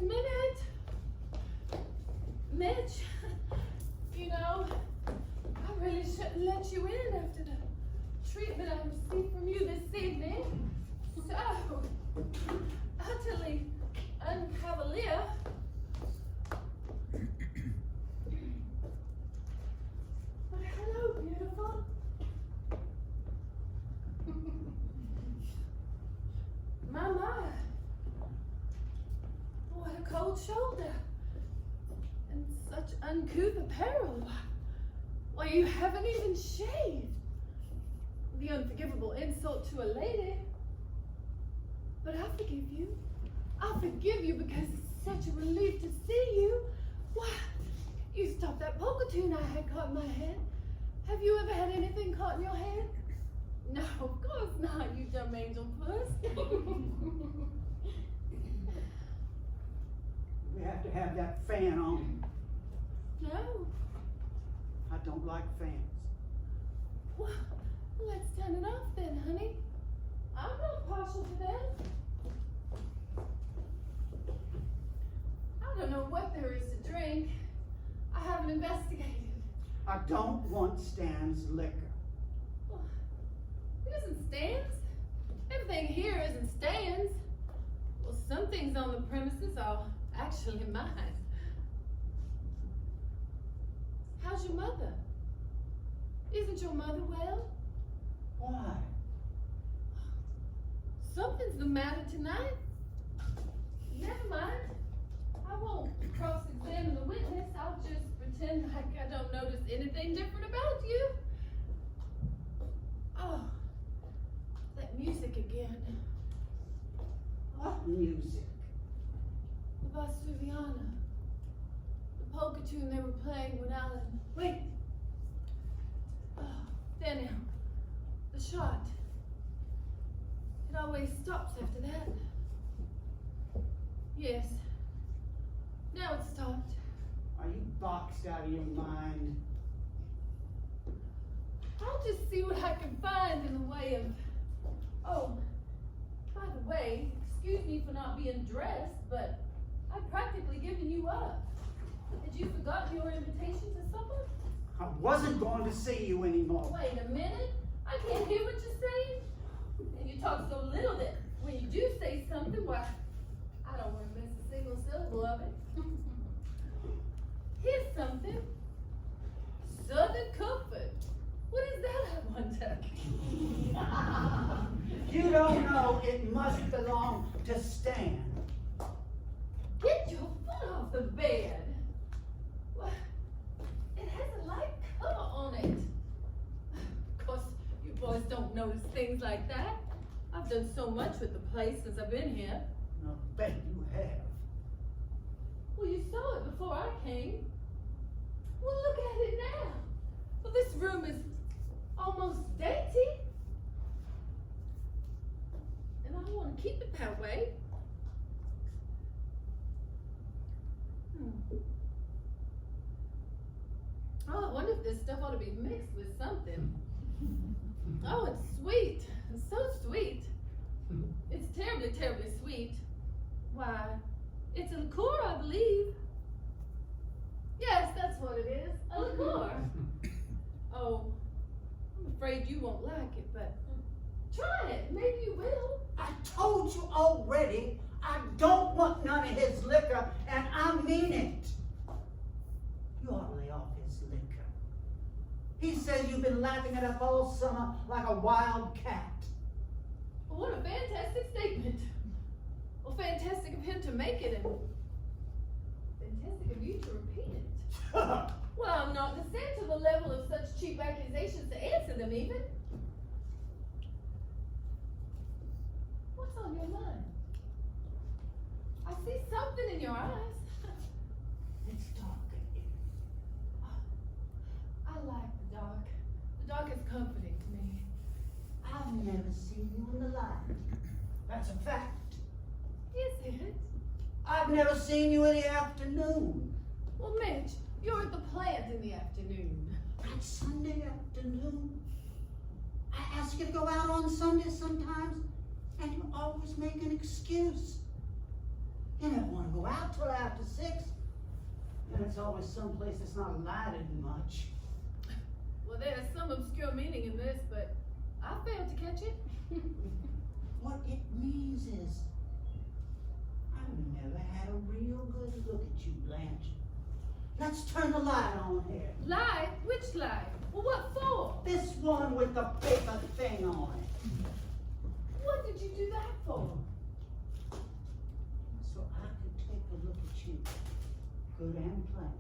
a minute. Mitch, you know, I really shouldn't let you in after the treatment I received from you this evening. So, utterly uncavalier. But hello, beautiful. My. What a cold shoulder. And such uncouth apparel. Why, you haven't even shaved. The unforgivable insult to a lady. But I forgive you. I'll forgive you because it's such a relief to see you. Why, you stopped that polka tune I had caught in my head. Have you ever had anything caught in your head? No, of course not, you dumb angel puss. We have to have that fan on. No. I don't like fans. Well, let's turn it off then, honey. I'm not partial to that. I don't know what there is to drink. I haven't investigated. I don't want Stan's liquor. Well, it isn't Stan's. Everything here isn't Stan's. Well, some things on the premises are actually mine. How's your mother? Isn't your mother well? Why? Something's the matter tonight. Never mind. I won't cross-examine the witness. I'll just pretend like I don't notice anything different about you. Oh, that music again. What music? The Vesuviana. The polka tune they were playing when Alan... Wait! Oh, there now. The shot. It always stops after that. Yes. Now it's stopped. Are you boxed out of your mind? I'll just see what I can find in the way of... Oh, by the way, excuse me for not being dressed, but I've practically given you up. Had you forgotten your invitation to supper? I wasn't going to see you anymore. Wait a minute. I can't hear what you're saying. And you talk so little that when you do say something, why, I don't want to miss a single syllable of it. Here's something. Southern comfort. What is that, I wonder? You don't know it must belong to Stan. Get your foot off the bed. What? It has a light color on it. Of course, you boys don't notice things like that. I've done so much with the place since I've been here. I bet you have. Well, you saw it before I came. Well, look at it now. Well, this room is almost dainty. And I want to keep it that way. Oh, I wonder if this stuff ought to be mixed with something. Oh, it's sweet. It's so sweet. It's terribly, terribly sweet. Why, it's a liqueur, I believe. Yes, that's what it is. A liqueur. Oh, I'm afraid you won't like it, but try it. Maybe you will. I told you already, I don't want none of his liquor, and I mean it. You ought to lay off his liquor. He says you've been lapping it up all summer like a wild cat. Well, what a fantastic statement. Well, fantastic of him to make it, and fantastic of you to repeat it. Well, I'm not descend to the level of such cheap accusations to answer them even. What's on your mind? I see something in your eyes. It's dark in here. I like the dark. The dark is comforting to me. I've never seen you in the light. That's a fact. Is it? I've never seen you in the afternoon. Well, Mitch, you're at the plant in the afternoon. That Sunday afternoon. I ask you to go out on Sunday sometimes, and you always make an excuse. You never want to go out till after 6. And it's always someplace that's not lighted much. Well, there's some obscure meaning in this, but I failed to catch it. What it means is, I've never had a real good look at you, Blanche. Let's turn the light on here. Light? Which light? Well, what for? This one with the paper thing on it. What did you do that for? So I could take a look at you, good and plain.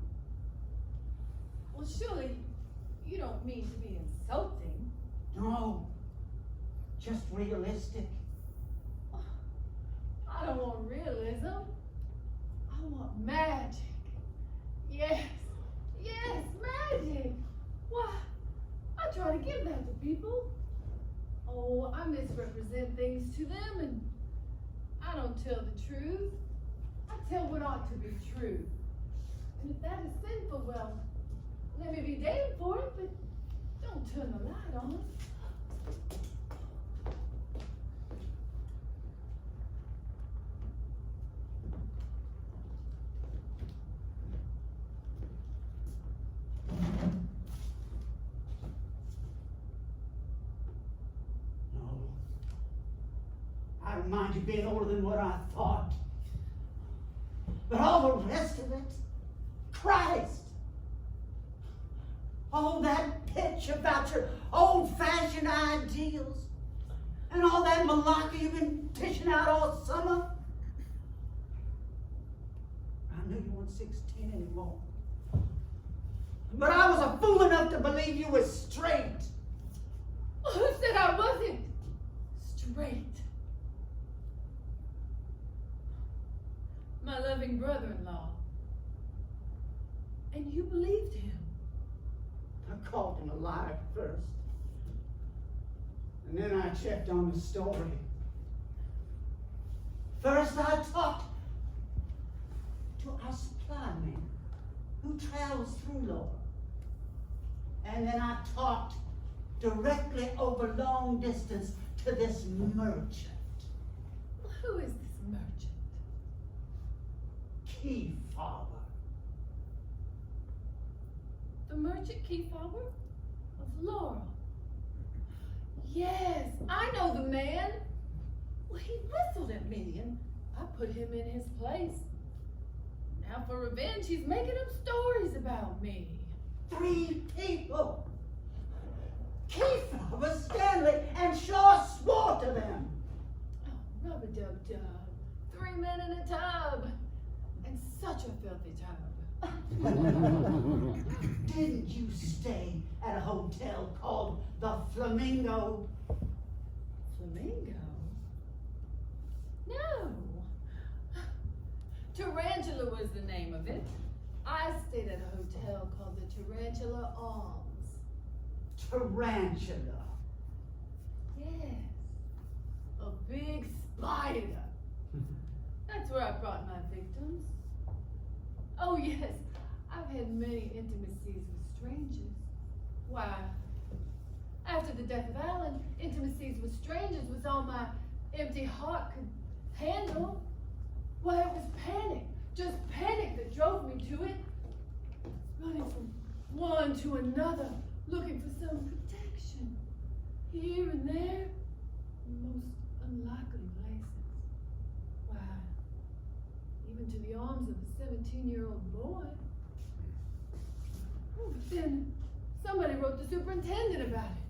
Well, surely you don't mean to be insulting. No, just realistic. I don't want realism. I want magic. Yes, yes, magic. Why, I try to give that to people. Oh, I misrepresent things to them, and I don't tell the truth. I tell what ought to be true. And if that is sinful, well, let me be damned for it, but don't turn the light on. I don't mind you being older than what I thought. But all the rest of it, Christ. All that pitch about your old-fashioned ideals and all that malarkey you've been dishing out all summer. I knew you weren't 16 anymore. But I was a fool enough to believe you were straight. Who said I wasn't straight? My loving brother-in-law. And you believed him. I called him a liar first. And then I checked on the story. First I talked to our supply man who travels through Laura. And then I talked directly over long distance to this merchant. Who is this merchant? Keyfather. The merchant Keyfather of Laurel. Yes, I know the man. Well, he whistled at me and I put him in his place. Now for revenge, he's making up stories about me. 3 people. Keyfather, Stanley, and Shaw swore to them. Oh, rub-a-dub-dub. 3 men in a tub. And such a filthy tub. Didn't you stay at a hotel called the Flamingo? Flamingo? No. Tarantula was the name of it. I stayed at a hotel called the Tarantula Arms. Tarantula. Yes. A big spider. That's where I brought my victims. Oh yes, I've had many intimacies with strangers. Why, after the death of Alan, intimacies with strangers was all my empty heart could handle. Why, it was panic, just panic that drove me to it. Running from one to another, looking for some protection. Here and there, in most unlikely places. Why, even to the arms of a 17-year-old boy. Oh, but then somebody wrote the superintendent about it.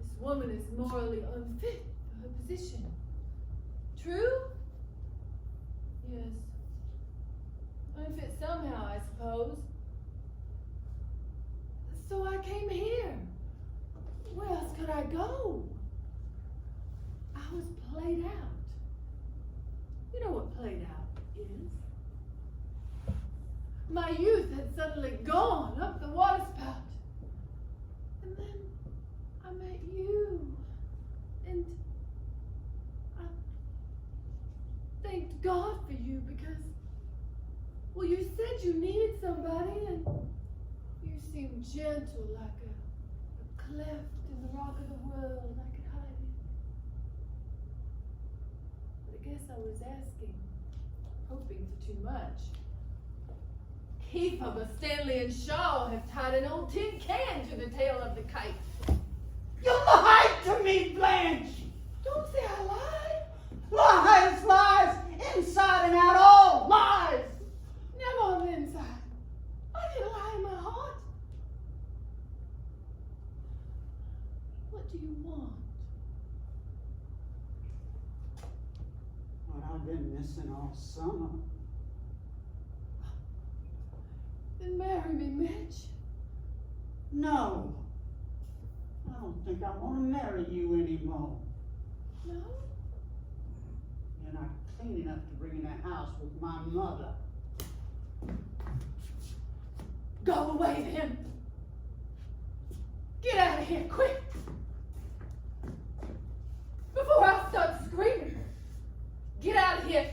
This woman is morally unfit for her position. True? Yes. Unfit somehow, I suppose. So I came here. Where else could I go? I was played out. You know what played out is? My youth had suddenly gone up the water spout. And then I met you. And I thanked God for you because, well, you said you needed somebody and you seemed gentle like a cleft in the rock of the world. I could hide it. But I guess I was asking hoping for too much. Kiefer, Stanley, and Shaw have tied an old tin can to the tail of the kite. You lied to me, Blanche! Don't say I lied. Lies, lies, inside and out, all lies! Never on the inside. I didn't lie in my heart. What do you want? What I've been missing all summer. Then marry me, Mitch. No. I don't think I want to marry you anymore. No? You're not clean enough to bring in that house with my mother. Go away then. Get out of here, quick. Before I start screaming. Get out of here.